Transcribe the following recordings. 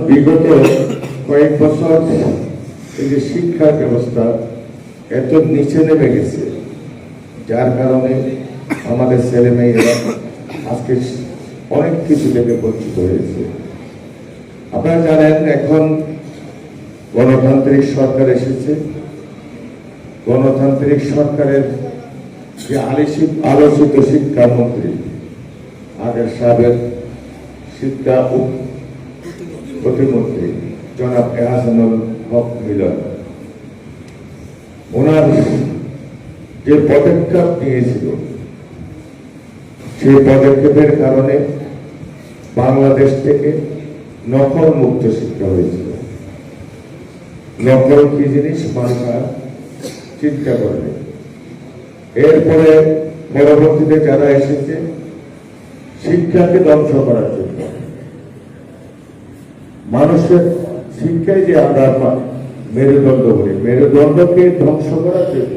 বিগত কয়েক বছর এই যে শিক্ষা ব্যবস্থা এত নিচে নেমে গেছে, যার কারণে আমাদের ছেলে মেয়েরা আজকে অনেক কিছু থেকে বঞ্চিত হয়েছে। আপনারা জানেন এখন গণতান্ত্রিক সরকার এসেছে। গণতান্ত্রিক সরকারের যে আলোচিত শিক্ষামন্ত্রী, আগের সাবেক শিক্ষা প্রতিমন্ত্রী জনাব এহসানুল হক মিলন, ওনার যে পদক্ষেপ নিয়েছিল সেই পদক্ষেপের কারণে বাংলাদেশ থেকে নকল মুক্ত শিক্ষা হয়েছিল। নকল কি জিনিস মানুষরা চিন্তা করবে। এরপরে পরবর্তীতে যারা এসেছে শিক্ষাকে ধ্বংস করার জন্য, মানুষের শিক্ষায় যে আমরা মেরুদণ্ড বলি, মেরুদণ্ডকে ধ্বংস করার জন্য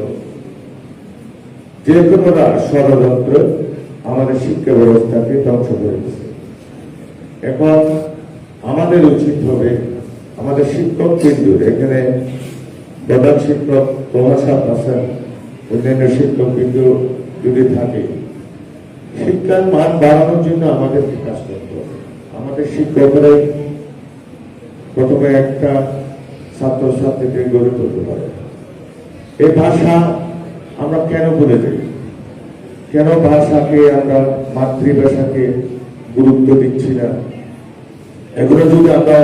যে কোনো ষড়যন্ত্র আমাদের শিক্ষা ব্যবস্থাকে ধ্বংস করেছে। এখন আমাদের উচিত হবে আমাদের শিক্ষক বিন্দুর, এখানে প্রধান শিক্ষক প্রভাষক আছেন, অন্যান্য শিক্ষক বিন্দু যদি থাকে, শিক্ষার মান বাড়ানোর জন্য আমাদেরকে কাজ করতে হবে। আমাদের শিক্ষকরাই প্রথমে একটা ছাত্রছাত্রীকে গড়ে তুলতে পারে। এই ভাষা আমরা কেন ভুলে যাই? কেন ভাষাকে আমরা মাতৃভাষাকে গুরুত্ব দিচ্ছি না? এগুলো যদি আমরা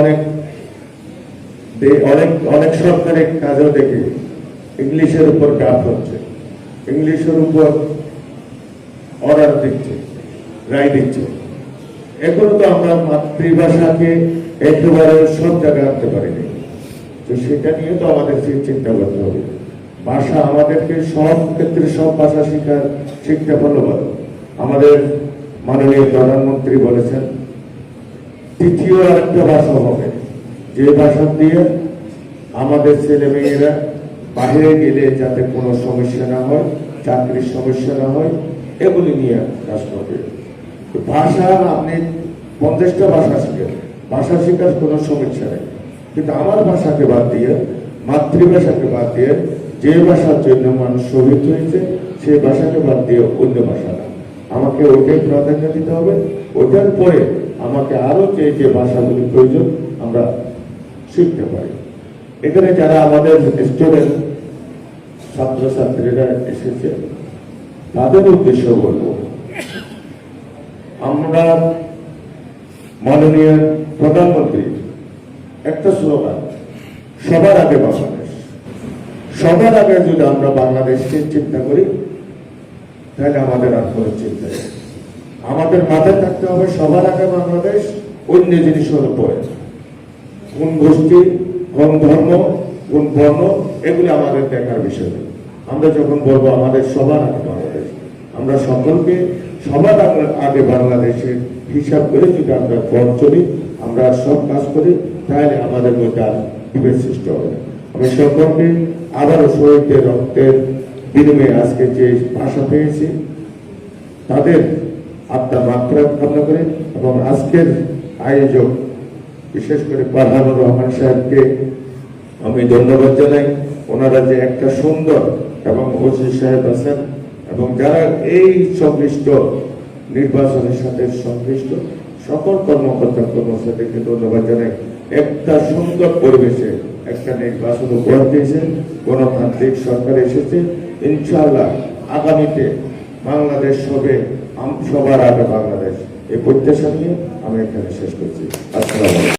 অনেক সরকারি কাজও দেখি, ইংলিশের উপর চাপ হচ্ছে, ইংলিশের উপর অর্ডার দিচ্ছে, রায় দিচ্ছে। এগুলো তো আমরা মাতৃভাষাকে একেবারে সব জায়গায় আনতে পারিনি। তো সেটা নিয়ে তো আমাদের চিন্তা করতে হবে। ভাষা আমাদেরকে সব ক্ষেত্রে সব ভাষা শিখতে ভালো। আমাদের মাননীয় প্রধানমন্ত্রী বলেছেন তৃতীয় আরেকটা ভাষা হবে, যে ভাষা দিয়ে আমাদের ছেলে মেয়েরা বাইরে গেলে যাতে কোনো সমস্যা না হয়, চাকরির সমস্যা না হয়, এগুলি নিয়ে কাজ করবে। ভাষা আপনি 50টা ভাষা শিখেন, ভাষা শেখার কোনো সমস্যা নেই, কিন্তু আমার ভাষাকে বাদ দিয়ে, মাতৃভাষাকে বাদ দিয়ে, যে ভাষার জন্য মানুষ শহীদ হয়েছে সেই ভাষাকে বাদ দিয়ে অন্য ভাষা না, আমাকে ওইটাই প্রাধান্য দিতে হবে। ওটার পরে আমাকে আরো যে ভাষাগুলি প্রয়োজন আমরা শিখতে পারি। এখানে যারা আমাদের স্টুডেন্ট ছাত্রছাত্রীরা এসেছে তাদের উদ্দেশ্য বলবো, আমরা মাননীয় প্রধানমন্ত্রী একটা স্লোগান, সবার আগে বাংলাদেশ। সবার আগে যদি আমরা বাংলাদেশকে চিন্তা করি তাহলে আমাদের আর কোনো চিন্তা নেই। আমাদের মাথায় থাকতে হবে সবার আগে বাংলাদেশ, অন্য জিনিসের উপরে কোন গোষ্ঠী, কোন ধর্ম, কোন বর্ণ, এগুলি আমাদের দেখার বিষয় নেই। আমরা যখন বলবো আমাদের সবার আগে বাংলাদেশ, আমরা সকলকে সবার আগে বাংলাদেশের হিসাব করে যদি আমরা পথ চলি, আমরা সব কাজ করি, তাহলে আমাদের মধ্যে আর বিভেদ সৃষ্টি হবে। আমি সকলকে আবারও শহীদদের রক্তের বিনিময়ে আজকে যে ভাষা পেয়েছি তাদের আত্মার মাত্রা কামনা করে, এবং আজকের আয়োজক বিশেষ করে পারহানুর রহমান সাহেবকে আমি ধন্যবাদ জানাই। ওনারা যে একটা সুন্দর, এবং ওসি সাহেব আছেন এবং যারা এই সংশ্লিষ্ট নির্বাচনের সাথে সংশ্লিষ্ট সকল কর্মকর্তা কর্মচারীকে ধন্যবাদ জানাই। একটা সুন্দর পরিবেশে একটা নির্বাচন উপহার দিয়েছে, গণতান্ত্রিক সরকার এসেছে। ইনশাআল্লাহ আগামীতে বাংলাদেশ হবে সবার আগে বাংলাদেশ, এই প্রত্যাশা নিয়ে আমি এখানে শেষ করছি। আসসালামু আলাইকুম।